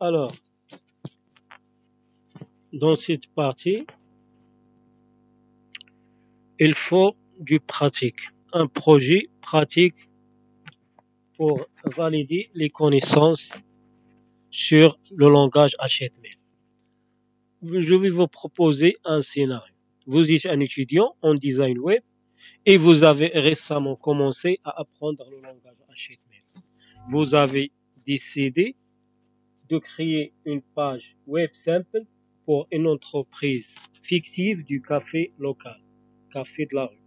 Alors, dans cette partie, il faut du pratique, un projet pratique pour valider les connaissances sur le langage HTML. Je vais vous proposer un scénario. Vous êtes un étudiant en design web et vous avez récemment commencé à apprendre le langage HTML. Vous avez décidé de créer une page web simple pour une entreprise fictive du café local, café de la rue.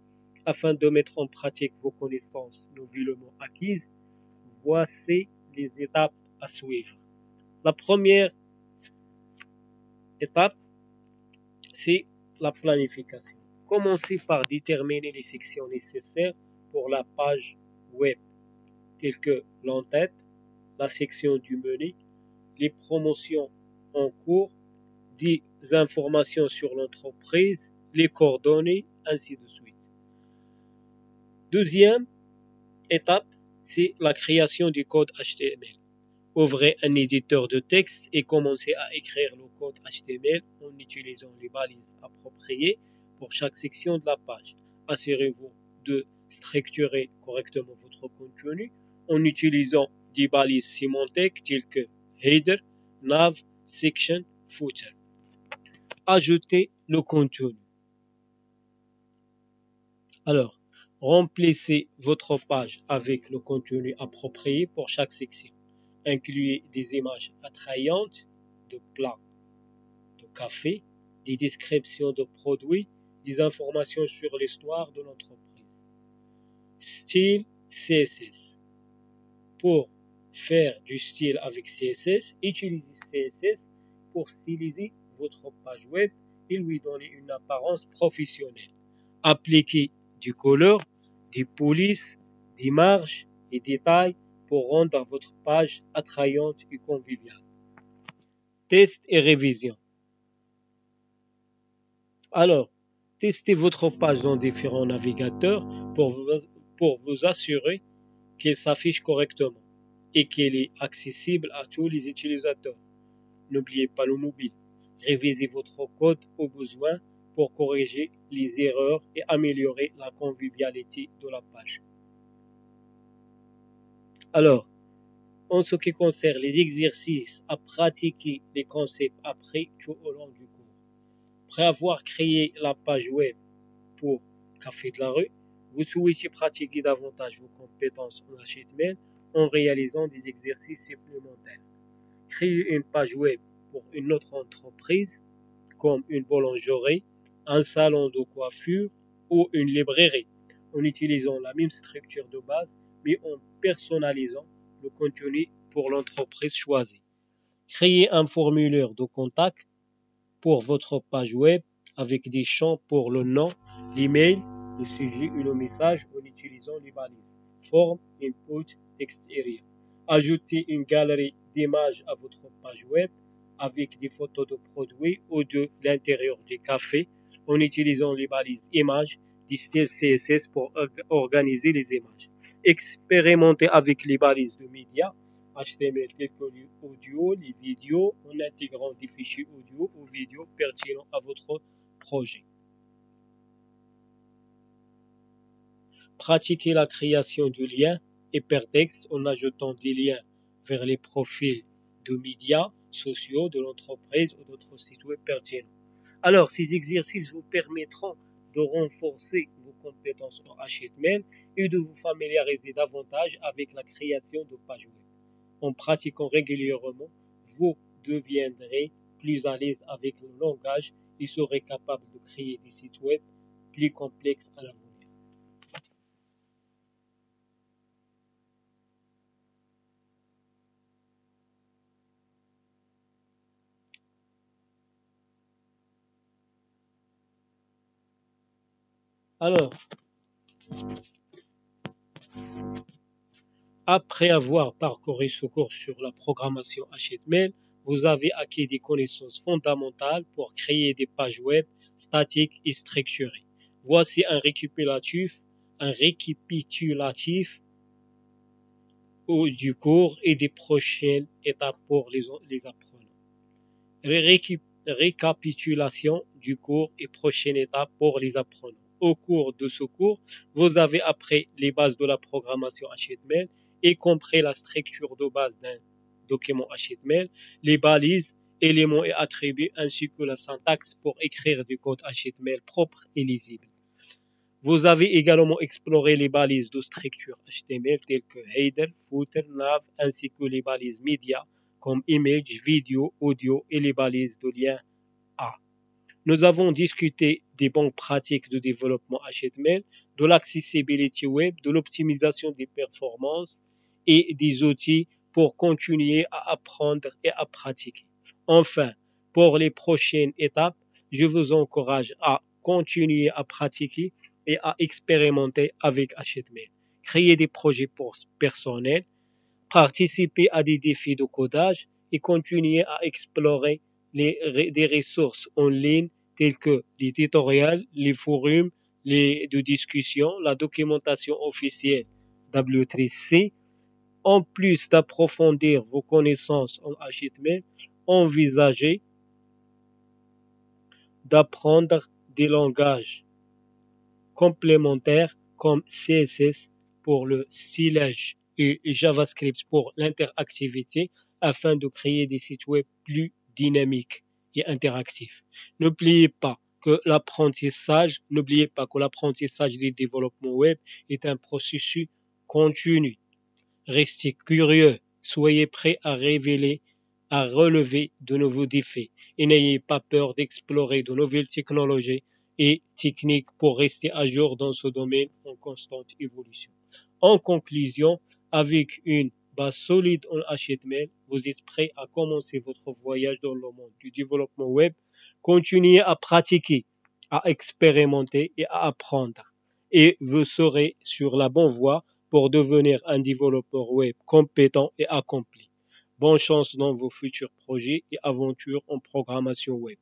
Afin de mettre en pratique vos connaissances nouvellement acquises, voici les étapes à suivre. La première étape, c'est la planification. Commencez par déterminer les sections nécessaires pour la page web, telles que l'entête, la section du menu, les promotions en cours, des informations sur l'entreprise, les coordonnées, ainsi de suite. Deuxième étape, c'est la création du code HTML. Ouvrez un éditeur de texte et commencez à écrire le code HTML en utilisant les balises appropriées pour chaque section de la page. Assurez-vous de structurer correctement votre contenu en utilisant des balises sémantiques telles que header, nav, section, footer. Ajoutez le contenu. Alors, remplissez votre page avec le contenu approprié pour chaque section. Incluez des images attrayantes de plats, de café, des descriptions de produits, des informations sur l'histoire de l'entreprise. Style CSS. Pour faire du style avec CSS, utilisez CSS pour styliser votre page web et lui donner une apparence professionnelle. Appliquez du color, des polices, des marges et des tailles pour rendre votre page attrayante et conviviale. Test et révision. Alors, testez votre page dans différents navigateurs pour vous assurer qu'elle s'affiche correctement et qu'elle est accessible à tous les utilisateurs. N'oubliez pas le mobile. Révisez votre code au besoin pour corriger les erreurs et améliorer la convivialité de la page. Alors, en ce qui concerne les exercices à pratiquer les concepts appris tout au long du cours. Après avoir créé la page web pour Café de la rue, vous souhaitez pratiquer davantage vos compétences en HTML en réalisant des exercices supplémentaires. Créez une page web pour une autre entreprise, comme une boulangerie, un salon de coiffure ou une librairie, en utilisant la même structure de base, mais en personnalisant le contenu pour l'entreprise choisie. Créez un formulaire de contact pour votre page web avec des champs pour le nom, l'email, le sujet et le message en utilisant les balises Form, Input, Text Area. Ajoutez une galerie d'images à votre page web avec des photos de produits ou de l'intérieur des cafés en utilisant les balises images des styles CSS pour organiser les images. Expérimentez avec les balises de médias HTML tels que l'audio, les vidéos, en intégrant des fichiers audio ou vidéo pertinents à votre projet. Pratiquez la création de liens hypertextes en ajoutant des liens vers les profils de médias sociaux de l'entreprise ou d'autres sites web pertinents. Alors, ces exercices vous permettront de renforcer vos compétences en HTML et de vous familiariser davantage avec la création de pages web. En pratiquant régulièrement, vous deviendrez plus à l'aise avec le langage et serez capable de créer des sites web plus complexes à l'avenir. Alors, après avoir parcouru ce cours sur la programmation HTML, vous avez acquis des connaissances fondamentales pour créer des pages web statiques et structurées. Voici un récapitulatif du cours et des prochaines étapes pour les approches. Récapitulation du cours et prochaine étape pour les apprenants. Au cours de ce cours, vous avez appris les bases de la programmation HTML, y compris la structure de base d'un document HTML, les balises, éléments et attributs, ainsi que la syntaxe pour écrire du code HTML propre et lisible. Vous avez également exploré les balises de structure HTML telles que header, footer, nav, ainsi que les balises médias comme image, vidéo, audio et les balises de lien A. Nous avons discuté des bonnes pratiques de développement HTML, de l'accessibility web, de l'optimisation des performances et des outils pour continuer à apprendre et à pratiquer. Enfin, pour les prochaines étapes, je vous encourage à continuer à pratiquer et à expérimenter avec HTML. Créer des projets personnels, participer à des défis de codage et continuer à explorer des ressources en ligne telles que les tutoriels, les forums, de discussion, la documentation officielle W3C. En plus d'approfondir vos connaissances en HTML, envisagez d'apprendre des langages complémentaires comme CSS pour le stylage et JavaScript pour l'interactivité afin de créer des sites web plus dynamiques et interactifs. N'oubliez pas que l'apprentissage du développement web est un processus continu. Restez curieux, soyez prêts à relever de nouveaux défis et n'ayez pas peur d'explorer de nouvelles technologies et techniques pour rester à jour dans ce domaine en constante évolution. En conclusion, avec une base solide en HTML, vous êtes prêt à commencer votre voyage dans le monde du développement web. Continuez à pratiquer, à expérimenter et à apprendre. Et vous serez sur la bonne voie pour devenir un développeur web compétent et accompli. Bonne chance dans vos futurs projets et aventures en programmation web.